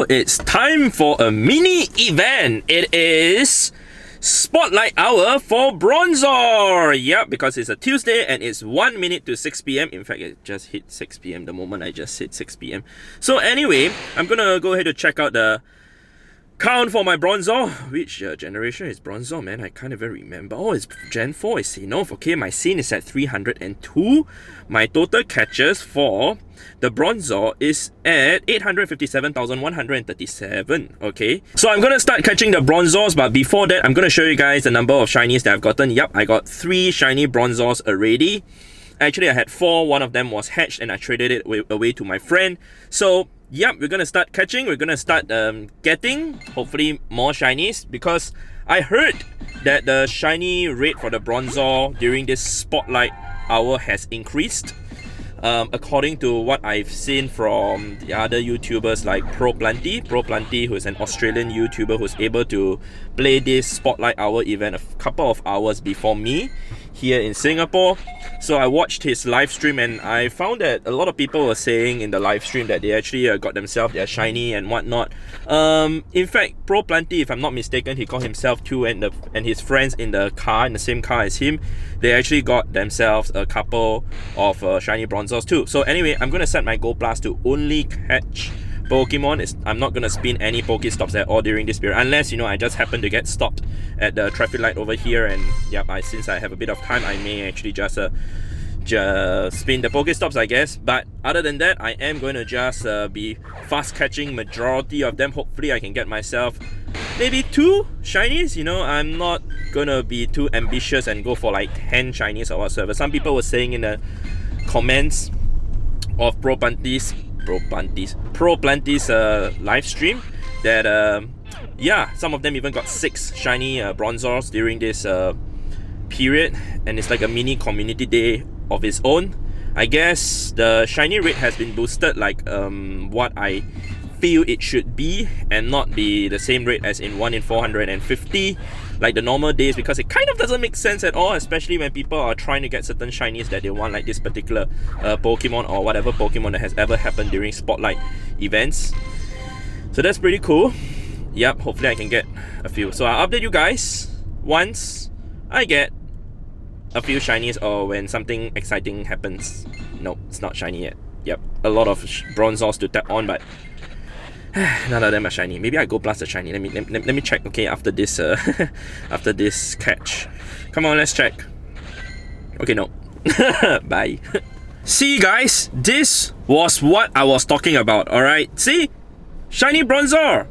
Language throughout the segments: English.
it's time for a mini event. It is Spotlight Hour for Bronzor. Yep, because it's a Tuesday and it's 1 minute to 6 p.m. In fact, it just hit 6 p.m. the moment I just hit 6 p.m. So anyway, I'm gonna go ahead to check out the count for my Bronzor. Which generation is Bronzor, man? I can't even remember. Oh, it's Gen 4, is enough. Okay, my scene is at 302. My total catches for the Bronzor is at 857,137. Okay, so I'm gonna start catching the Bronzors, but before that, I'm gonna show you guys the number of shinies that I've gotten. Yep, I got 3 shiny Bronzors already. Actually, I had 4. One of them was hatched and I traded it away to my friend. So yep, we're gonna start catching. We're gonna start getting hopefully more shinies, because I heard that the shiny rate for the Bronzor during this Spotlight Hour has increased. According to what I've seen from the other YouTubers like Pro Plenty, who is an Australian YouTuber who's able to play this Spotlight Hour event a couple of hours before me here in Singapore. So I watched his live stream and I found that a lot of people were saying in the live stream that they actually got themselves their shiny and whatnot. In fact, Pro Plenty, if I'm not mistaken, he called himself too, and his friends in the same car as him, they actually got themselves a couple of shiny Bronzors too. So anyway, I'm gonna set my Go Plus to only catch Pokemon. I'm not gonna spin any Pokestops at all during this period, unless, you know, I just happen to get stopped at the traffic light over here, and yep, since I have a bit of time, I may actually just spin the Pokestops, I guess. But other than that, I am going to just be fast catching majority of them. Hopefully I can get myself maybe 2 shinies. You know, I'm not gonna be too ambitious and go for like 10 shinies or whatsoever. Some people were saying in the comments of Pro Plenty's live stream that yeah, some of them even got 6 shiny Bronzors during this period, and it's like a mini community day of its own. I guess the shiny rate has been boosted like what I feel it should be, and not be the same rate as in 1 in 450 like the normal days, because it kind of doesn't make sense at all, especially when people are trying to get certain shinies that they want, like this particular Pokemon or whatever Pokemon that has ever happened during Spotlight events. So that's pretty cool. Yep, hopefully I can get a few. So I'll update you guys once I get a few shinies or when something exciting happens. Nope, it's not shiny yet. Yep, a lot of Bronzors to tap on, but none of them are shiny. Maybe I go plus the shiny. Let me check. Okay, after this after this catch. Come on, let's check. Okay, no. Bye. See guys, this was what I was talking about. Alright, see? Shiny Bronzor.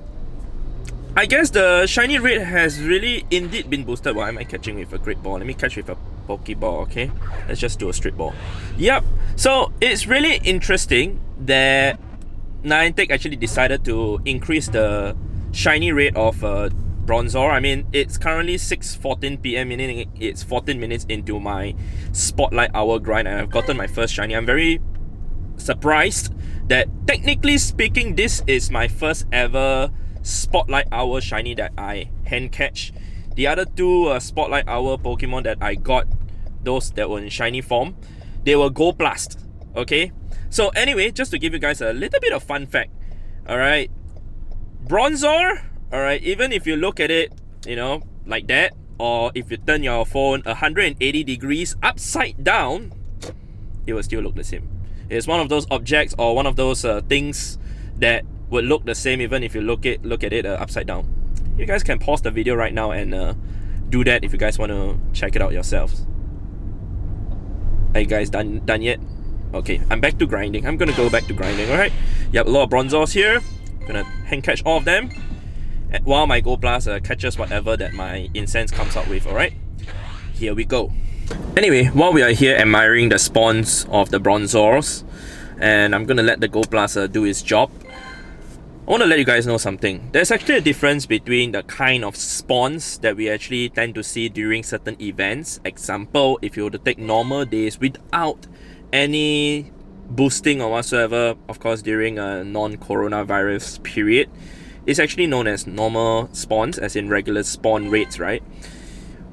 I guess the shiny rate has really indeed been boosted. Why am I catching with a great ball? Let me catch with a Pokeball, okay? Let's just do a straight ball. Yep. So it's really interesting that Niantic actually decided to increase the shiny rate of Bronzor. I mean, it's currently 6:14 p.m, meaning it's 14 minutes into my Spotlight Hour grind, and I've gotten my first shiny. I'm very surprised that, technically speaking, this is my first ever Spotlight Hour shiny that I hand catch. The other 2 Spotlight Hour Pokemon that I got, those that were in shiny form, they were Go Plus. Okay, so anyway, just to give you guys a little bit of fun fact, alright, Bronzor, alright, even if you look at it, you know, like that, or if you turn your phone 180 degrees upside down, it will still look the same. It's one of those objects or one of those things that would look the same even if you look at it upside down. You guys can pause the video right now and do that if you guys want to check it out yourselves. Are you guys done yet? Okay, I'm back to grinding. I'm gonna go back to grinding, alright? Yep, a lot of Bronzors here. Gonna hand catch all of them, while my Go Plus catches whatever that my incense comes out with, alright? Here we go. Anyway, while we are here admiring the spawns of the Bronzors, and I'm gonna let the Go Plus do its job, I want to let you guys know something. There's actually a difference between the kind of spawns that we actually tend to see during certain events. Example, if you were to take normal days without any boosting or whatsoever, of course during a non-coronavirus period, it's actually known as normal spawns, as in regular spawn rates, right?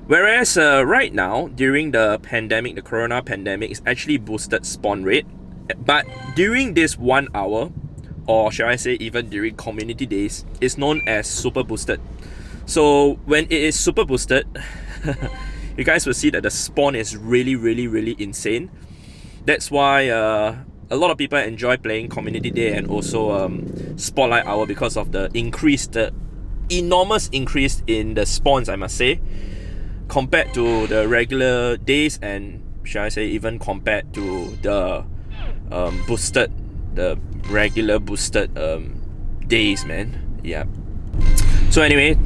Whereas right now, during the pandemic, the corona pandemic, it's actually boosted spawn rate. But during this 1 hour, or should I say even during community days, is known as super boosted. So when it is super boosted, you guys will see that the spawn is really insane. That's why a lot of people enjoy playing community day and also spotlight hour, because of the enormous increase in the spawns, I must say, compared to the regular days, and should I say even compared to the regular boosted days, man. Yeah. So anyway,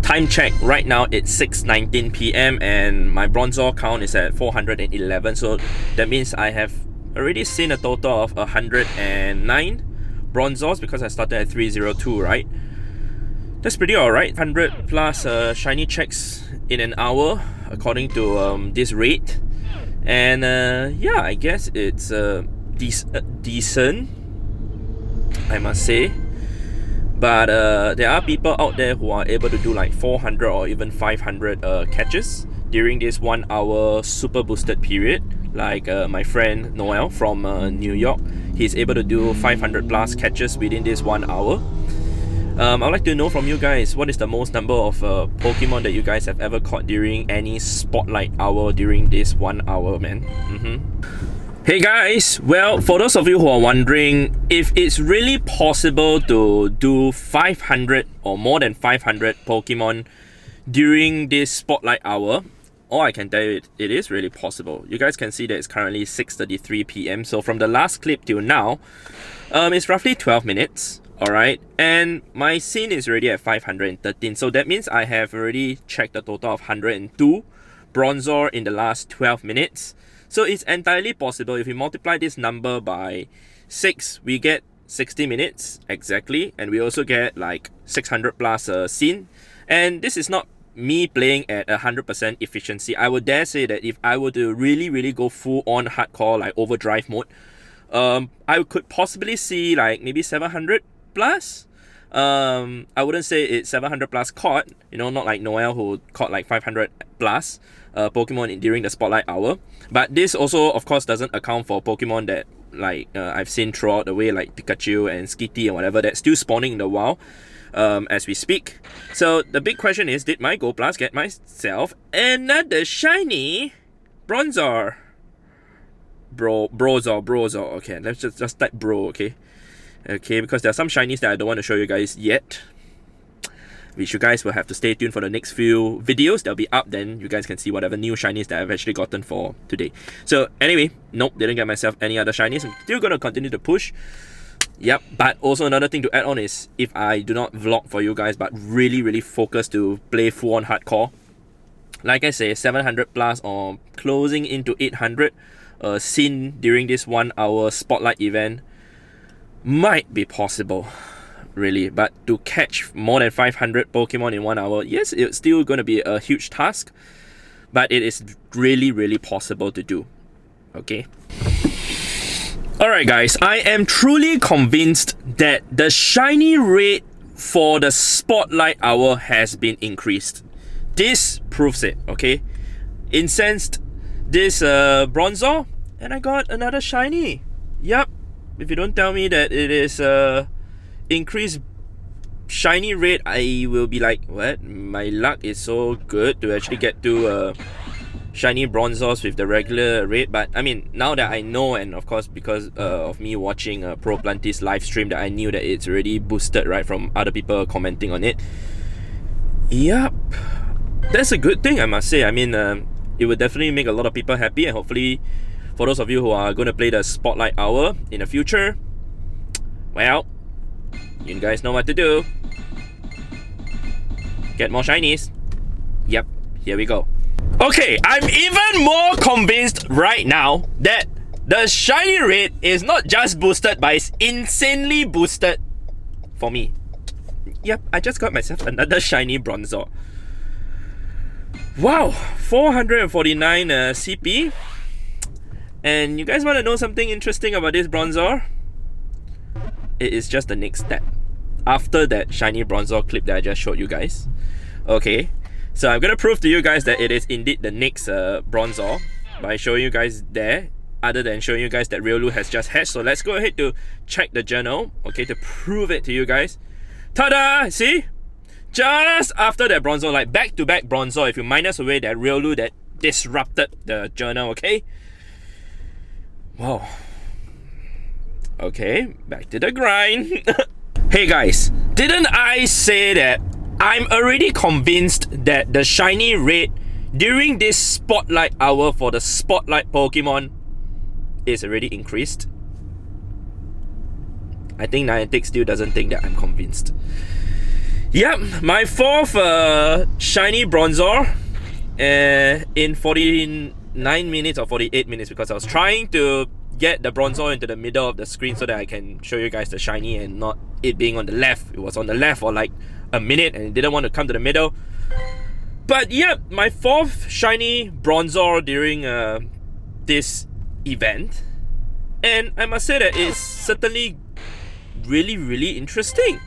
time check right now, it's 6:19 p.m. and my Bronzor count is at 411. So that means I have already seen a total of 109 Bronzors, because I started at 302, right? That's pretty alright. 100 plus shiny checks in an hour, according to this rate. And yeah, I guess it's decent, I must say. But there are people out there who are able to do like 400 or even 500 catches during this 1 hour super boosted period. Like my friend Noel from New York, he's able to do 500 plus catches within this 1 hour. I'd like to know from you guys, what is the most number of Pokemon that you guys have ever caught during any spotlight hour during this 1 hour, man? Hey guys, well, for those of you who are wondering if it's really possible to do 500 or more than 500 Pokemon during this spotlight hour, all I can tell you, it is really possible. You guys can see that it's currently 6:33 p.m. So from the last clip till now, it's roughly 12 minutes. Alright, and my scene is already at 513. So that means I have already checked a total of 102 Bronzor in the last 12 minutes. So it's entirely possible. If we multiply this number by 6, we get 60 minutes exactly, and we also get like 600 plus scene. And this is not me playing at 100% efficiency. I would dare say that if I were to really go full on hardcore, like overdrive mode, I could possibly see like maybe 700 plus. I wouldn't say it's 700 plus caught, you know, not like Noel who caught like 500 plus Pokemon during the spotlight hour. But this also of course doesn't account for Pokemon that like I've seen throughout the way, like Pikachu and Skitty and whatever, that's still spawning in the wild as we speak. So the big question is, did my Go Plus get myself another shiny Bronzor? Bronzor. Okay, let's just type bro, okay? Okay, because there are some shinies that I don't want to show you guys yet, which you guys will have to stay tuned for the next few videos. They'll be up, then you guys can see whatever new shinies that I've actually gotten for today. So anyway, nope, didn't get myself any other shinies. I'm still gonna continue to push. Yep, but also another thing to add on is, if I do not vlog for you guys but really focus to play full on hardcore, like I say, 700 plus or closing into 800 scene during this 1 hour spotlight event might be possible, really. But to catch more than 500 Pokemon in 1 hour, yes, it's still going to be a huge task, but it is really possible to do. Okay. Alright guys, I am truly convinced that the shiny rate for the spotlight hour has been increased. This proves it, okay? Incensed this Bronzor, and I got another shiny. Yup. If you don't tell me that it is increased shiny rate, I will be like, what? My luck is so good to actually get to shiny Bronzors with the regular rate. But I mean, now that I know, and of course because of me watching Pro Planty's live stream, that I knew that it's already boosted, right, from other people commenting on it. Yup, that's a good thing, I must say. I mean, it would definitely make a lot of people happy, and hopefully for those of you who are going to play the spotlight hour in the future, well, you guys know what to do. Get more shinies. Yep, here we go. Okay, I'm even more convinced right now that the shiny rate is not just boosted, but it's insanely boosted for me. Yep, I just got myself another shiny Bronzor. Wow, 449 CP. And you guys want to know something interesting about this Bronzor? It is just the next step after that shiny Bronzor clip that I just showed you guys. Okay, so I'm gonna prove to you guys that it is indeed the next Bronzor by showing you guys there other than showing you guys that Riolu has just hatched. So let's go ahead to check the journal, okay, to prove it to you guys. Ta-da! See? Just after that Bronzor, like back-to-back Bronzor, if you minus away that Riolu that disrupted the journal, okay? Wow. Okay, back to the grind. Hey guys, didn't I say that I'm already convinced that the shiny rate during this spotlight hour for the spotlight Pokemon is already increased? I think Niantic still doesn't think that I'm convinced. Yep, my fourth shiny Bronzor in 49 minutes or 48 minutes, because I was trying to get the Bronzor into the middle of the screen so that I can show you guys the shiny and not it being on the left. It was on the left for like a minute and it didn't want to come to the middle. But yeah, my fourth shiny Bronzor during this event, and I must say that it's certainly really interesting.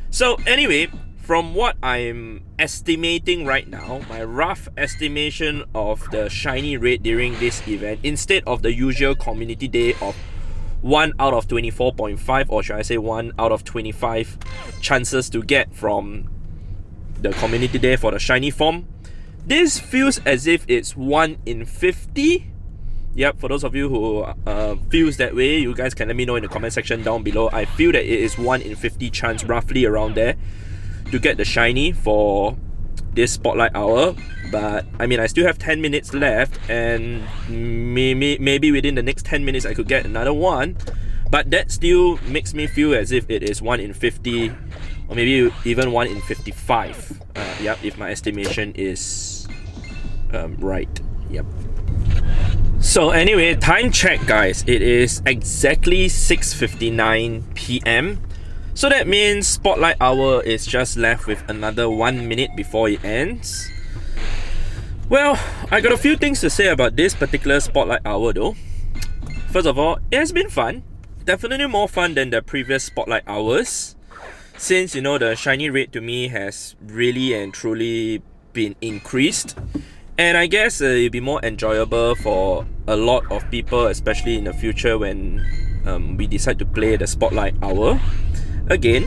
So anyway, from what I'm estimating right now, my rough estimation of the shiny rate during this event, instead of the usual community day of 1 out of 24.5, or should I say 1 out of 25 chances to get from the community day for the shiny form, this feels as if it's 1 in 50. Yep, for those of you who feels that way, you guys can let me know in the comment section down below. I feel that it is 1 in 50 chance, roughly around there, to get the shiny for this spotlight hour. But I mean, I still have 10 minutes left, and maybe within the next 10 minutes I could get another one, but that still makes me feel as if it is 1 in 50, or maybe even 1 in 55. Yep, if my estimation is right. Yep. So anyway, time check guys, it is exactly 6:59 p.m. So that means spotlight hour is just left with another 1 minute before it ends. Well, I got a few things to say about this particular spotlight hour though. First of all, it has been fun. Definitely more fun than the previous spotlight hours, since you know the shiny rate to me has really and truly been increased. And I guess it'll be more enjoyable for a lot of people, especially in the future when we decide to play the spotlight hour again.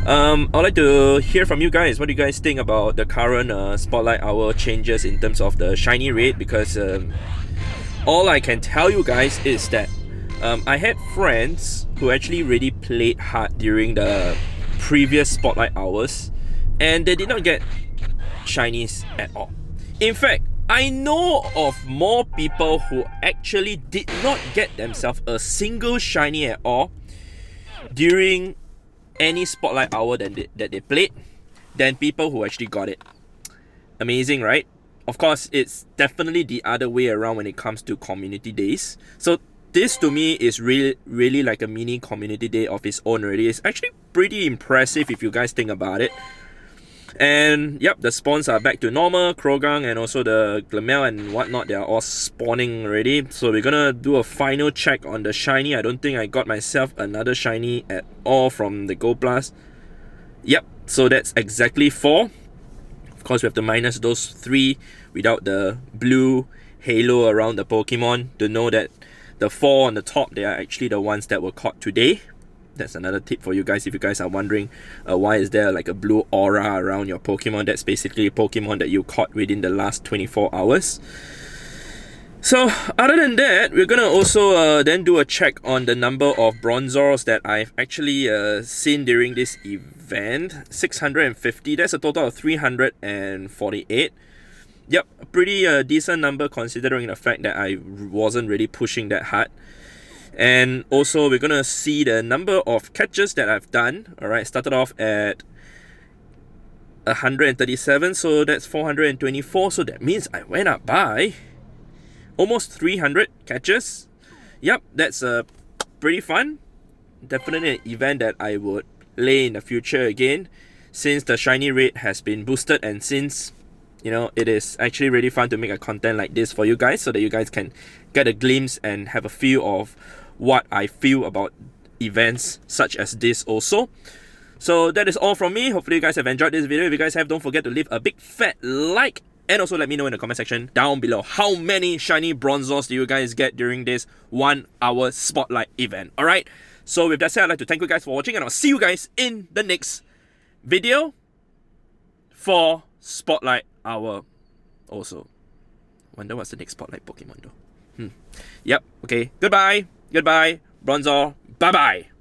I'd like to hear from you guys. What do you guys think about the current spotlight hour changes in terms of the shiny rate? Because all I can tell you guys is that I had friends who actually really played hard during the previous spotlight hours, and they did not get shinies at all. In fact, I know of more people who actually did not get themselves a single shiny at all during any spotlight hour that they played than people who actually got it. Amazing, right? Of course, it's definitely the other way around when it comes to community days. So this to me is really like a mini community day of its own already. It's actually pretty impressive if you guys think about it. And yep, the spawns are back to normal. Krogang and also the Glamel and whatnot, they are all spawning already. So we're gonna do a final check on the shiny. I don't think I got myself another shiny at all from the Go Plus. Yep, so that's exactly 4. Of course, we have to minus those 3 without the blue halo around the Pokemon to know that the 4 on the top, they are actually the ones that were caught today. That's another tip for you guys if you guys are wondering why is there like a blue aura around your Pokemon. That's basically a Pokemon that you caught within the last 24 hours. So other than that, we're gonna also then do a check on the number of Bronzors that I've actually seen during this event. 650, that's a total of 348. Yep, a pretty decent number considering the fact that I wasn't really pushing that hard. And also we're gonna see the number of catches that I've done. Alright, started off at 137, so that's 424. So that means I went up by almost 300 catches. Yep, that's pretty fun. Definitely an event that I would play in the future again, since the shiny rate has been boosted, and since you know it is actually really fun to make a content like this for you guys, so that you guys can get a glimpse and have a feel of what I feel about events such as this also. So that is all from me. Hopefully you guys have enjoyed this video. If you guys have, don't forget to leave a big fat like And also let me know in the comment section down below how many shiny Bronzors do you guys get during this 1 hour spotlight event. Alright, so with that said, I'd like to thank you guys for watching, and I'll see you guys in the next video for Spotlight Hour also. Wonder what's the next Spotlight Pokemon though. Yep, okay, goodbye, Bronzor, bye-bye.